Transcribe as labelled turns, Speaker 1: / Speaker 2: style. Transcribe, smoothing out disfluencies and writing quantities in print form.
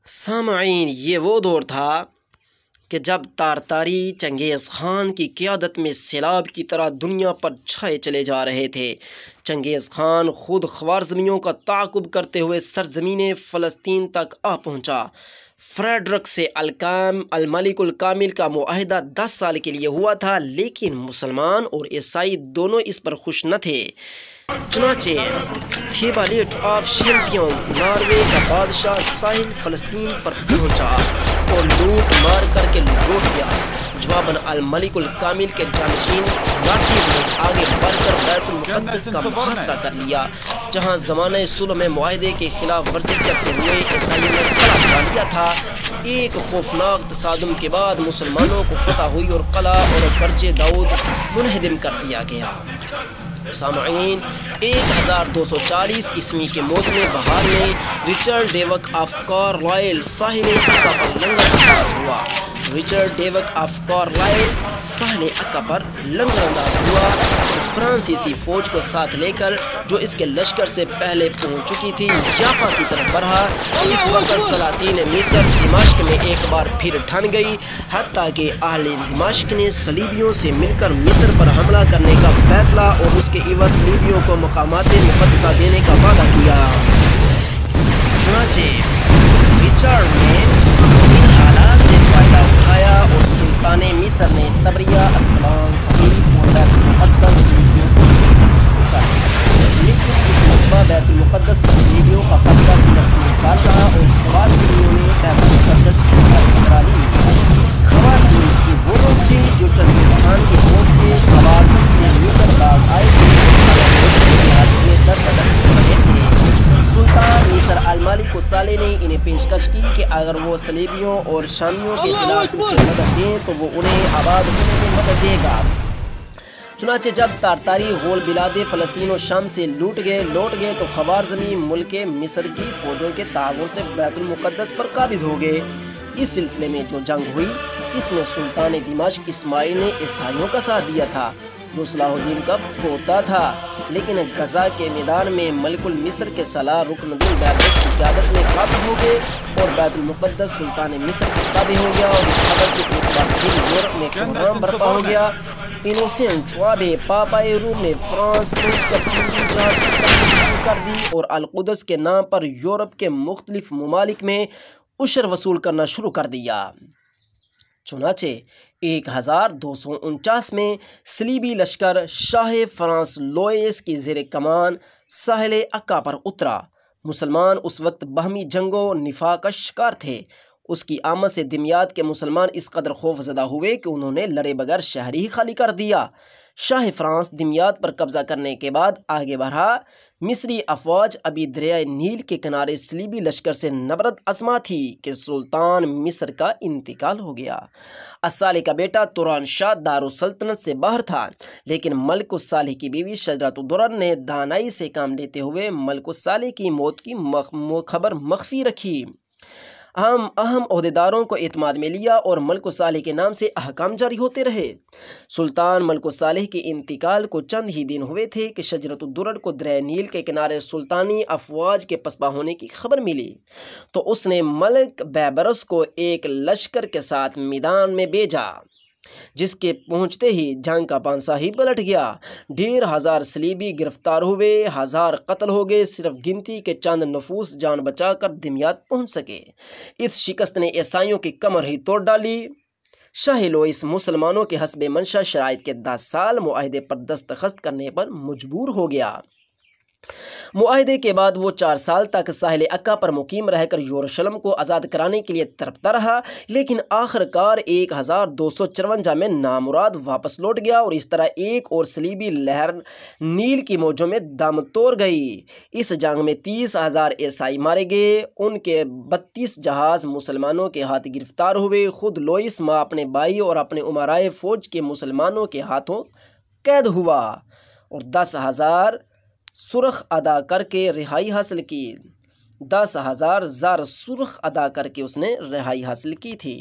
Speaker 1: سامعین، یہ وہ دور تھا کہ جب تارتاری چنگیز خان کی قیادت میں سیلاب کی طرح دنیا پر چھائے چلے جا رہے تھے۔ چنگیز خان خود خوارزمیوں کا تعاقب کرتے ہوئے سرزمین فلسطین تک آ پہنچا۔ فریڈرک سے الملک الکامل کا معاہدہ 10 سال کے لیے ہوا تھا، لیکن مسلمان اور عیسائی دونوں اس پر خوش نہ تھے۔ چنانچہ تھیبالیٹ آف شیمپیون ناروے کا بادشاہ ساحل فلسطین پر پہنچا اور لوٹ مار کر کے لوٹ گیا۔ جواباً الملک الکامل کے جانشین ناصر نے آگے بڑھ کر بیت المقدس کا محاصرہ کر لیا، جہاں زمانہ صلح میں معاہدے کی خلاف ورزی کرتے ہوئے عیسائیوں نے قلعہ بنا لیا تھا۔ ایک خوفناک تصادم کے بعد مسلمانوں کو فتح ہوئی اور قلعہ اور برج داؤد منہدم کر دیا گیا۔ سامعین، 1240 عیسوی کے موسم بہار میں رچرڈ ڈیوک آف کارلائل ساحل عکا پر لنگر انداز ہوا۔ ساحل عکا پر لنگر انداز ہوا تو فرانسیسی فوج کو ساتھ لے کر، جو اس کے لشکر سے پہلے پہنچ چکی تھی، یافا کی طرف بڑھا۔ اس وقت سلاطین مصر دمشق میں ایک بار پھر ٹھن گئی، حتیٰ کہ اہل دمشق نے صلیبیوں سے مل کر مصر پر حملہ کرنے کا فیصلہ اور اس کے عوض صلیبیوں کو مقامات مقدسہ دینے کا وعدہ کیا۔ چنانچہ رچرڈ نے ان حالات سے فائدہ اٹھایا اور سلطان مصر نے تبریہ، اسقلان، سقیف اور بیت المقدس صلیبیوں کو منسوب کر دیا۔ لیکن اس مرتبہ بیت المقدس پر صلیبیوں کا قبضہ صرف 3 سال رہا اور خوارزمیوں نے بیت المقدس کرا لی۔ خوارزمی کے وہ لوگ تھے جو چنگیز خان کی فوج سے خوارزم سے مصر بھاگ آئے تھے سلطان مصر الملک الصالح نے انہیں پیشکش کی کہ اگر وہ صلیبیوں اور شامیوں کے خلاف اسے مدد دیں تو وہ انہیں آباد ہونے میں مدد دے گا۔ چنانچہ جب تارتاری غول بلاد فلسطین و شام سے لوٹ گئے تو خوارزمی ملک مصر کی فوجوں کے تعاون سے بیت المقدس پر قابض ہو گئے۔ اس سلسلے میں جو جنگ ہوئی، اس میں سلطان دمشق اسماعیل نے عیسائیوں کا ساتھ دیا تھا، جو صلاح الدین کا پوتا تھا، لیکن غزہ کے میدان میں ملک المصر کے سالار رکن الدین بیبرس کی قیادت میں قابض ہو گئے اور بیت المقدس سلطان مصر کے تابع ہو گیا۔ اور اس خبر سے ایک بار پھر یورپ میں کوہرام برپا ہو گیا۔ انوسینٹ چوابے پاپائے روم نے فرانس پہنچ کر صلیبی جہاد کی ترتیب شروع کر دی اور القدس کے نام پر یورپ کے مختلف ممالک میں عشر وصول کرنا شروع کر دیا۔ چنانچہ 1249 میں صلیبی لشکر شاہ فرانس لوئیس کی زیر کمان ساحل عکا پر اترا۔ مسلمان اس وقت باہمی جنگوں و نفاق کا شکار تھے۔ اس کی آمد سے دمیاط کے مسلمان اس قدر خوف زدہ ہوئے کہ انہوں نے لڑے بغیر شہر ہی خالی کر دیا۔ شاہ فرانس دمیاط پر قبضہ کرنے کے بعد آگے بڑھا۔ مصری افواج ابھی دریائے نیل کے کنارے صلیبی لشکر سے نبرد ازما تھی کہ سلطان مصر کا انتقال ہو گیا۔ الصالح کا بیٹا توران شاہ دارالسلطنت سے باہر تھا، لیکن ملک الصالح کی بیوی شجرۃ الدرر نے دانائی سے کام لیتے ہوئے ملک الصالح کی موت کی خبر مخفی رکھی۔ اہم عہدیداروں کو اعتماد میں لیا اور ملک الصالح کے نام سے احکام جاری ہوتے رہے۔ سلطان ملک الصالح کے انتقال کو چند ہی دن ہوئے تھے کہ شجرۃ الدرر کو دریائے نیل کے کنارے سلطانی افواج کے پسپا ہونے کی خبر ملی، تو اس نے ملک بیبرس کو ایک لشکر کے ساتھ میدان میں بھیجا، جس کے پہنچتے ہی جنگ کا پانسا ہی پلٹ گیا۔ 1,500 صلیبی گرفتار ہوئے، 1000 قتل ہو گئے، صرف گنتی کے چند نفوس جان بچا کر دمیاط پہنچ سکے۔ اس شکست نے عیسائیوں کی کمر ہی توڑ ڈالی۔ شاہ لوئیس مسلمانوں کے حسب منشا شرائط کے 10 سال معاہدے پر دستخط کرنے پر مجبور ہو گیا۔ معاہدے کے بعد وہ 4 سال تک ساحل عکا پر مقیم رہ کر یروشلم کو آزاد کرانے کے لیے تڑپتا رہا، لیکن آخر کار 1254 میں نامراد واپس لوٹ گیا اور اس طرح ایک اور صلیبی لہر نیل کی موجوں میں دم توڑ گئی۔ اس جنگ میں 30,000 عیسائی مارے گئے، ان کے 32 جہاز مسلمانوں کے ہاتھ گرفتار ہوئے۔ خود لوئیس ماں اپنے بھائی اور اپنے امرائے فوج کے مسلمانوں کے ہاتھوں قید ہوا اور 10,000 سرخ ادا کر کے رہائی حاصل کی۔ 10,000 زر سرخ ادا کر کے اس نے رہائی حاصل کی تھی۔